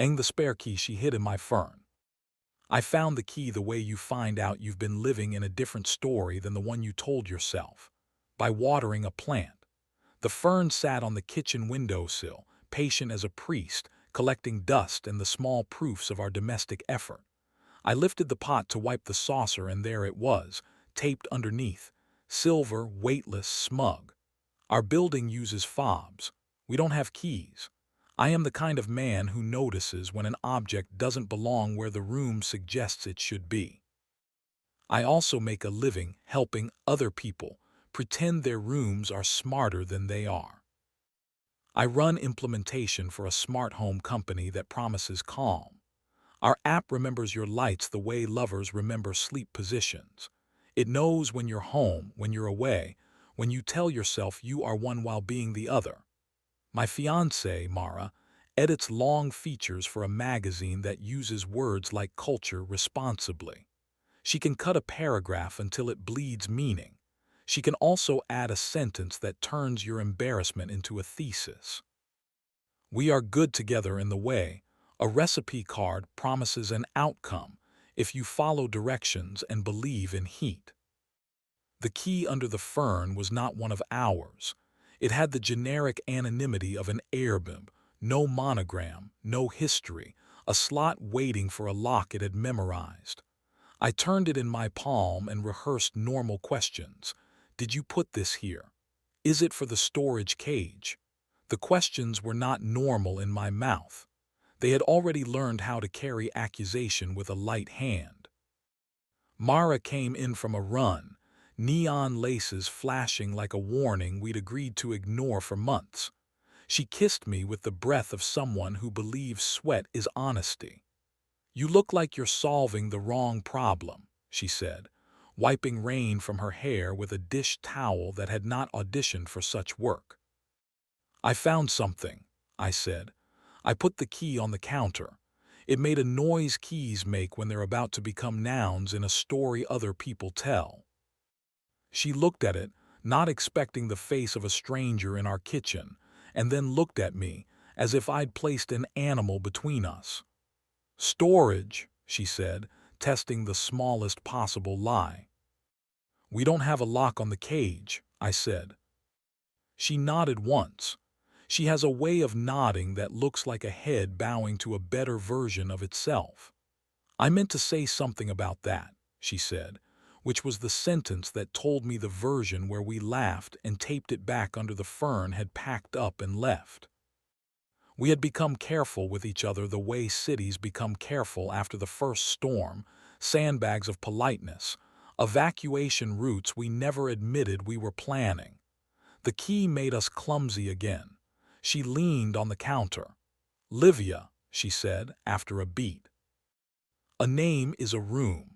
and the spare key she hid in my fern. I found the key the way you find out you've been living in a different story than the one you told yourself. By watering a plant. The fern sat on the kitchen windowsill, patient as a priest, collecting dust and the small proofs of our domestic effort. I lifted the pot to wipe the saucer, and there it was, taped underneath. Silver, weightless, smug. Our building uses fobs. We don't have keys. I am the kind of man who notices when an object doesn't belong where the room suggests it should be. I also make a living helping other people pretend their rooms are smarter than they are. I run implementation for a smart home company that promises calm. Our app remembers your lights the way lovers remember sleep positions. It knows when you're home, when you're away, when you tell yourself you are one while being the other. My fiancée, Mara, edits long features for a magazine that uses words like culture responsibly. She can cut a paragraph until it bleeds meaning. She can also add a sentence that turns your embarrassment into a thesis. We are good together in the way a recipe card promises an outcome if you follow directions and believe in heat. The key under the fern was not one of ours. It had the generic anonymity of an airbib, no monogram, no history, a slot waiting for a lock it had memorized. I turned it in my palm and rehearsed normal questions. Did you put this here? Is it for the storage cage? The questions were not normal in my mouth. They had already learned how to carry accusation with a light hand. Mara came in from a run, neon laces flashing like a warning we'd agreed to ignore for months. She kissed me with the breath of someone who believes sweat is honesty. You look like you're solving the wrong problem, she said, wiping rain from her hair with a dish towel that had not auditioned for such work. I found something, I said. I put the key on the counter. It made a noise keys make when they're about to become nouns in a story other people tell. She looked at it, not expecting the face of a stranger in our kitchen, and then looked at me, as if I'd placed an animal between us. Storage, she said, testing the smallest possible lie. We don't have a lock on the cage, I said. She nodded once. She has a way of nodding that looks like a head bowing to a better version of itself. I meant to say something about that, she said, which was the sentence that told me the version where we laughed and taped it back under the fern had packed up and left. We had become careful with each other the way cities become careful after the first storm, sandbags of politeness, evacuation routes we never admitted we were planning. The key made us clumsy again. She leaned on the counter. Livia, she said, after a beat. A name is a room.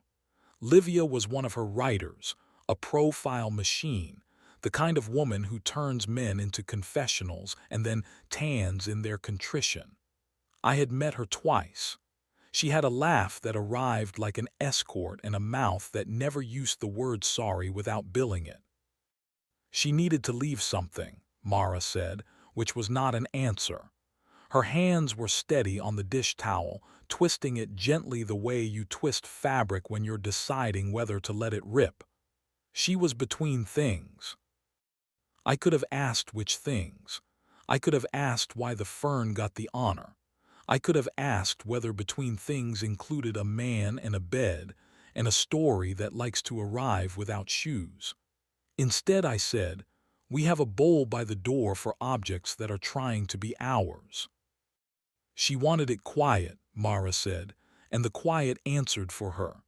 Livia was one of her writers, a profile machine, the kind of woman who turns men into confessionals and then tans in their contrition. I had met her twice. She had a laugh that arrived like an escort and a mouth that never used the word sorry without billing it. She needed to leave something, Mara said, which was not an answer. Her hands were steady on the dish towel, twisting it gently the way you twist fabric when you're deciding whether to let it rip. She was between things. I could have asked which things. I could have asked why the fern got the honor. I could have asked whether between things included a man and a bed, and a story that likes to arrive without shoes. Instead, I said, we have a bowl by the door for objects that are trying to be ours. She wanted it quiet, Mara said, and the quiet answered for her.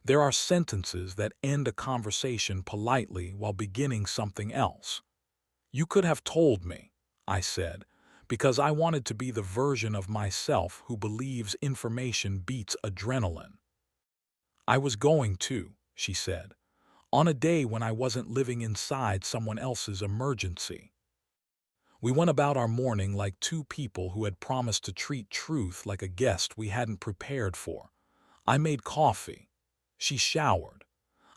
There are sentences that end a conversation politely while beginning something else. You could have told me, I said, because I wanted to be the version of myself who believes information beats adrenaline. I was going to, she said, on a day when I wasn't living inside someone else's emergency. We went about our morning like two people who had promised to treat truth like a guest we hadn't prepared for. I made coffee. She showered.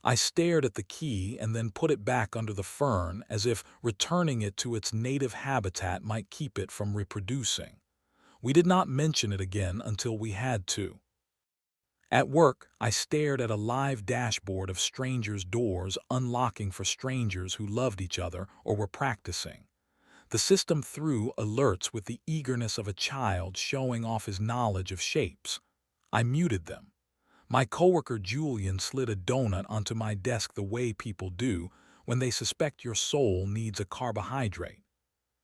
I stared at the key and then put it back under the fern as if returning it to its native habitat might keep it from reproducing. We did not mention it again until we had to. At work, I stared at a live dashboard of strangers' doors unlocking for strangers who loved each other or were practicing. The system threw alerts with the eagerness of a child showing off his knowledge of shapes. I muted them. My coworker Julian slid a donut onto my desk the way people do when they suspect your soul needs a carbohydrate.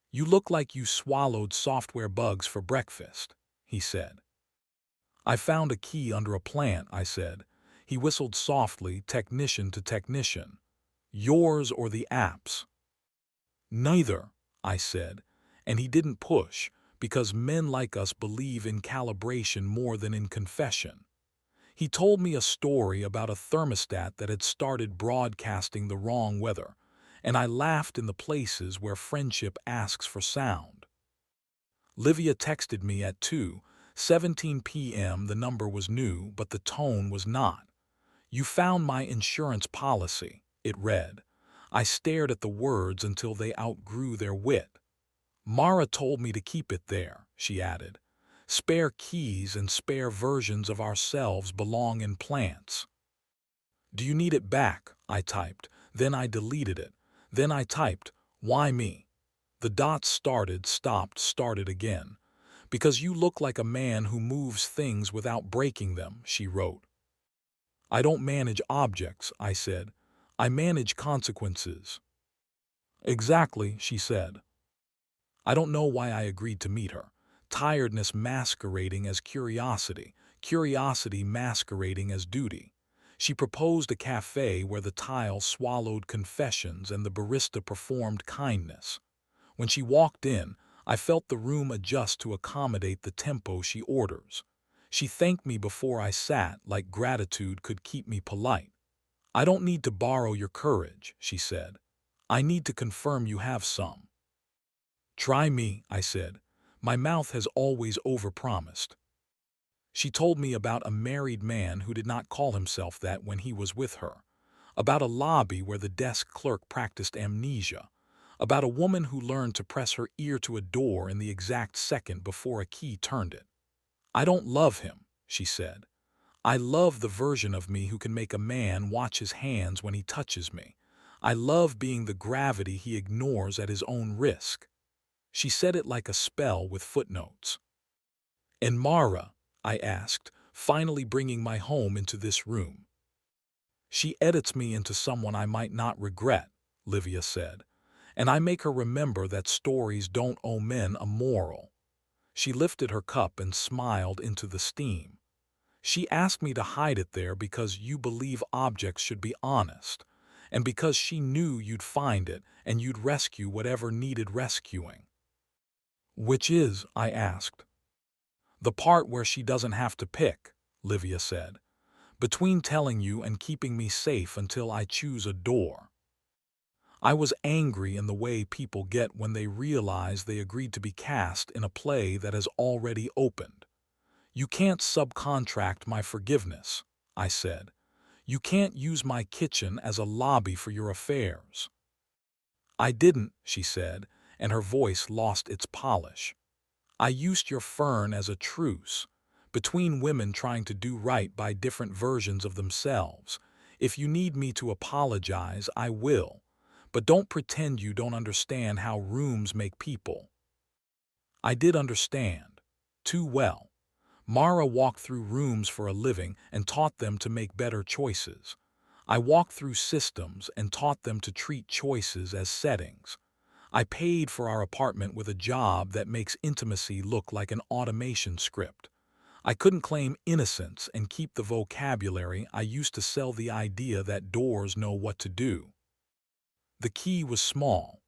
"You look like you swallowed software bugs for breakfast," he said. "I found a key under a plant," I said. He whistled softly, technician to technician. "Yours or the app's?" "Neither," I said, and he didn't push, because men like us believe in calibration more than in confession. He told me a story about a thermostat that had started broadcasting the wrong weather, and I laughed in the places where friendship asks for sound. Livia texted me at 2:17 p.m. The number was new, but the tone was not. "You found my insurance policy," it read. I stared at the words until they outgrew their wit. "Mara told me to keep it there," she added. "Spare keys and spare versions of ourselves belong in plants." "Do you need it back?" I typed. Then I deleted it. Then I typed, "Why me?" The dots started, stopped, started again. "Because you look like a man who moves things without breaking them," she wrote. "I don't manage objects," I said. "I manage consequences." "Exactly," she said. I don't know why I agreed to meet her. Tiredness masquerading as curiosity, curiosity masquerading as duty. She proposed a cafe where the tile swallowed confessions and the barista performed kindness. When she walked in, I felt the room adjust to accommodate the tempo she orders. She thanked me before I sat, like gratitude could keep me polite. "I don't need to borrow your courage," she said. "I need to confirm you have some." "Try me," I said. My mouth has always overpromised. She told me about a married man who did not call himself that when he was with her, about a lobby where the desk clerk practiced amnesia, about a woman who learned to press her ear to a door in the exact second before a key turned it. "I don't love him," she said. "I love the version of me who can make a man watch his hands when he touches me. I love being the gravity he ignores at his own risk." She said it like a spell with footnotes. "And Mara?" I asked, finally bringing my home into this room. "She edits me into someone I might not regret," Livia said, "and I make her remember that stories don't owe men a moral." She lifted her cup and smiled into the steam. "She asked me to hide it there because you believe objects should be honest, and because she knew you'd find it and you'd rescue whatever needed rescuing." "Which is?" I asked. "The part where she doesn't have to pick," Livia said. "Between telling you and keeping me safe until I choose a door." I was angry in the way people get when they realize they agreed to be cast in a play that has already opened. "You can't subcontract my forgiveness," I said. "You can't use my kitchen as a lobby for your affairs." "I didn't," she said, and her voice lost its polish. "I used your fern as a truce between women trying to do right by different versions of themselves. If you need me to apologize, I will. But don't pretend you don't understand how rooms make people." I did understand. Too well. Mara walked through rooms for a living and taught them to make better choices. I walked through systems and taught them to treat choices as settings. I paid for our apartment with a job that makes intimacy look like an automation script. I couldn't claim innocence and keep the vocabulary I used to sell the idea that doors know what to do. The key was small.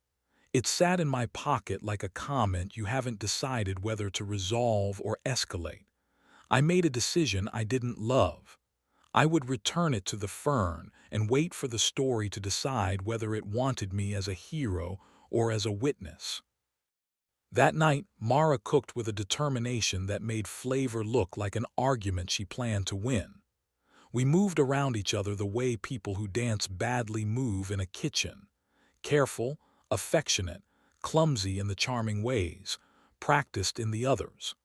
It sat in my pocket like a comment you haven't decided whether to resolve or escalate. I made a decision I didn't love. I would return it to the fern and wait for the story to decide whether it wanted me as a hero or as a witness. That night, Mara cooked with a determination that made flavor look like an argument she planned to win. We moved around each other the way people who dance badly move in a kitchen. Careful, affectionate, clumsy in the charming ways, practiced in the others.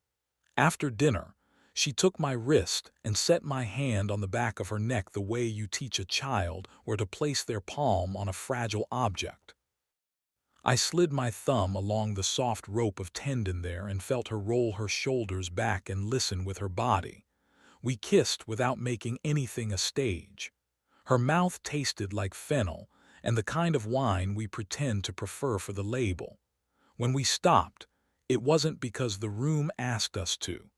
After dinner, she took my wrist and set my hand on the back of her neck the way you teach a child where to place their palm on a fragile object. I slid my thumb along the soft rope of tendon there and felt her roll her shoulders back and listen with her body. We kissed without making anything a stage. Her mouth tasted like fennel and the kind of wine we pretend to prefer for the label. When we stopped, it wasn't because the room asked us to.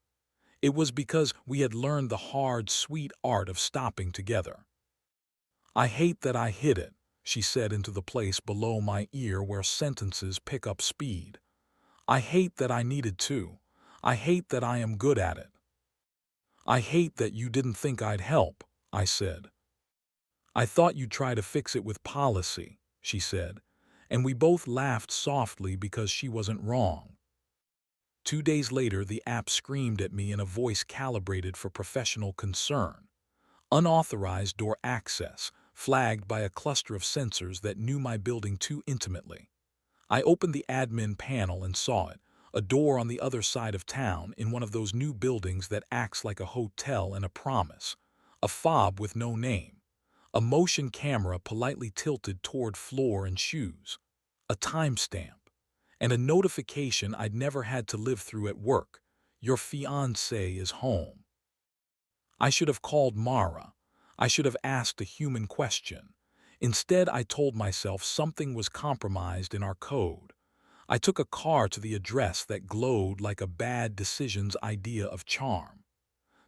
It was because we had learned the hard, sweet art of stopping together. "I hate that I hid it," she said into the place below my ear where sentences pick up speed. "I hate that I needed to. I hate that I am good at it." "I hate that you didn't think I'd help," I said. "I thought you'd try to fix it with policy," she said, and we both laughed softly because she wasn't wrong. 2 days later, the app screamed at me in a voice calibrated for professional concern. Unauthorized door access, flagged by a cluster of sensors that knew my building too intimately. I opened the admin panel and saw it, a door on the other side of town in one of those new buildings that acts like a hotel and a promise. A fob with no name. A motion camera politely tilted toward floor and shoes. A timestamp. And a notification I'd never had to live through at work. Your fiancé is home. I should have called Mara. I should have asked a human question. Instead, I told myself something was compromised in our code. I took a car to the address that glowed like a bad decision's idea of charm.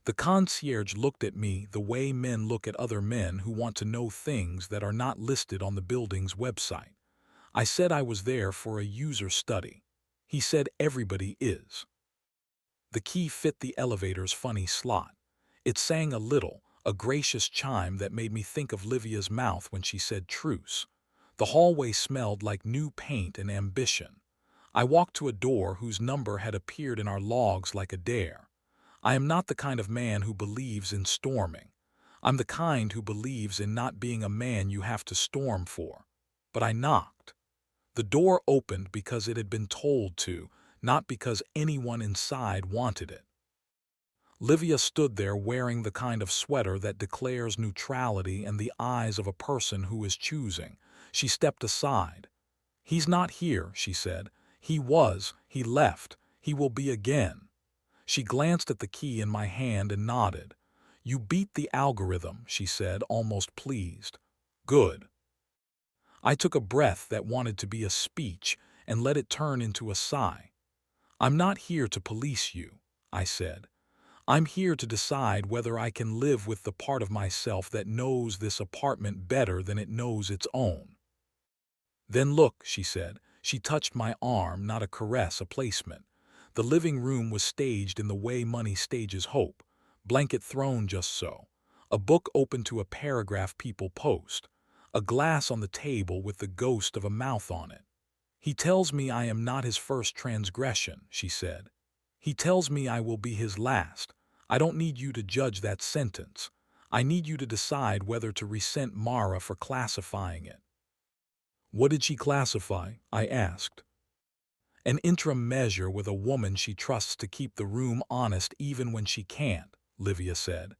The concierge looked at me the way men look at other men who want to know things that are not listed on the building's website. I said I was there for a user study. He said everybody is. The key fit the elevator's funny slot. It sang a little, a gracious chime that made me think of Livia's mouth when she said truce. The hallway smelled like new paint and ambition. I walked to a door whose number had appeared in our logs like a dare. I am not the kind of man who believes in storming. I'm the kind who believes in not being a man you have to storm for. But I knocked. The door opened because it had been told to, not because anyone inside wanted it. Livia stood there wearing the kind of sweater that declares neutrality and the eyes of a person who is choosing. She stepped aside. "He's not here," she said. He left, he will be again." She glanced at the key in my hand and nodded. "You beat the algorithm," she said, almost pleased. "Good." I took a breath that wanted to be a speech and let it turn into a sigh. "I'm not here to police you," I said. "I'm here to decide whether I can live with the part of myself that knows this apartment better than it knows its own." "Then look," she said. She touched my arm, not a caress, a placement. The living room was staged in the way money stages hope. Blanket thrown just so. A book open to a paragraph people post. A glass on the table with the ghost of a mouth on it. "He tells me I am not his first transgression," she said. "He tells me I will be his last. I don't need you to judge that sentence. I need you to decide whether to resent Mara for classifying it." "What did she classify?" I asked. "An interim measure with a woman she trusts to keep the room honest even when she can't," Livia said.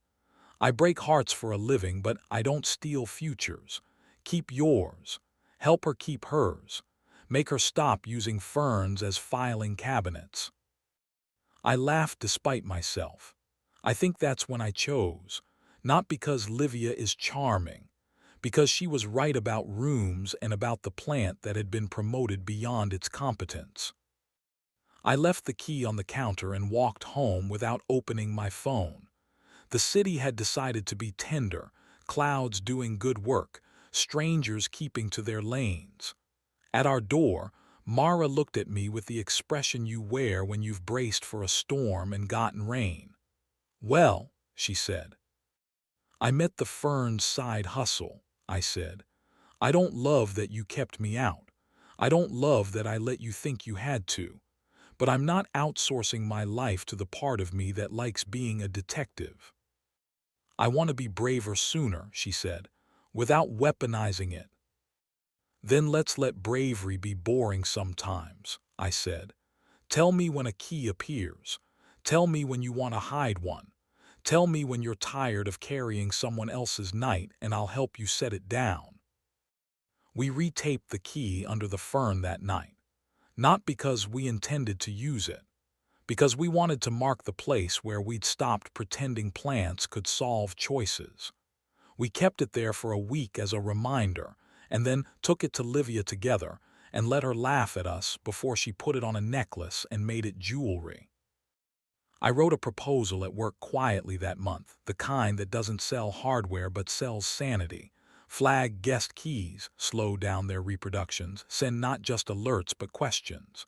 "I break hearts for a living, but I don't steal futures. Keep yours. Help her keep hers. Make her stop using ferns as filing cabinets." I laughed despite myself. I think that's when I chose. Not because Livia is charming. Because she was right about rooms and about the plant that had been promoted beyond its competence. I left the key on the counter and walked home without opening my phone. The city had decided to be tender, clouds doing good work, strangers keeping to their lanes. At our door, Mara looked at me with the expression you wear when you've braced for a storm and gotten rain. "Well," she said. "I met the Ferns side hustle," I said. "I don't love that you kept me out. I don't love that I let you think you had to. But I'm not outsourcing my life to the part of me that likes being a detective. I want to be braver sooner," she said, "without weaponizing it." "Then let's let bravery be boring sometimes," I said. "Tell me when a key appears. Tell me when you want to hide one. Tell me when you're tired of carrying someone else's night and I'll help you set it down. We retaped the key under the fern that night, not because we intended to use it, because we wanted to mark the place where we'd stopped pretending plants could solve choices. We kept it there for a week as a reminder, and then took it to Livia together and let her laugh at us before she put it on a necklace and made it jewelry. I wrote a proposal at work quietly that month, the kind that doesn't sell hardware but sells sanity. Flag guest keys, slow down their reproductions, send not just alerts but questions.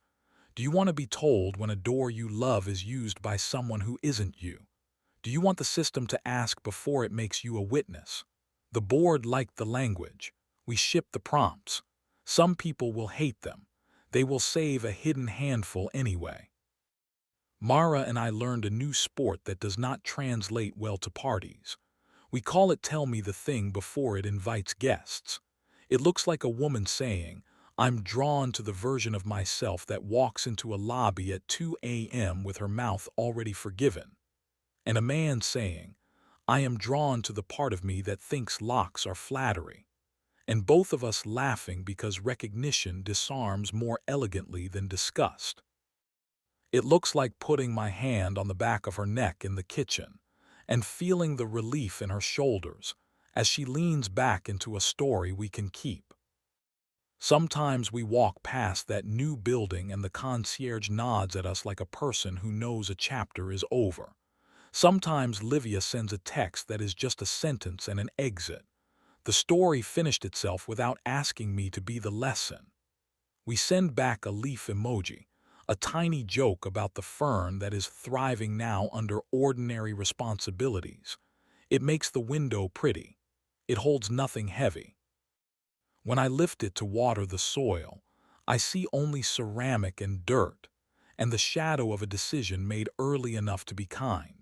Do you want to be told when a door you love is used by someone who isn't you? Do you want the system to ask before it makes you a witness? The board liked the language. We shipped the prompts. Some people will hate them. They will save a hidden handful anyway. Mara and I learned a new sport that does not translate well to parties. We call it Tell Me the Thing before it invites guests. It looks like a woman saying, I'm drawn to the version of myself that walks into a lobby at 2 a.m. with her mouth already forgiven, and a man saying, I am drawn to the part of me that thinks locks are flattery, and both of us laughing because recognition disarms more elegantly than disgust. It looks like putting my hand on the back of her neck in the kitchen and feeling the relief in her shoulders as she leans back into a story we can keep. Sometimes we walk past that new building and the concierge nods at us like a person who knows a chapter is over. Sometimes Livia sends a text that is just a sentence and an exit. The story finished itself without asking me to be the lesson. We send back a leaf emoji, a tiny joke about the fern that is thriving now under ordinary responsibilities. It makes the window pretty. It holds nothing heavy. When I lift it to water the soil, I see only ceramic and dirt, and the shadow of a decision made early enough to be kind.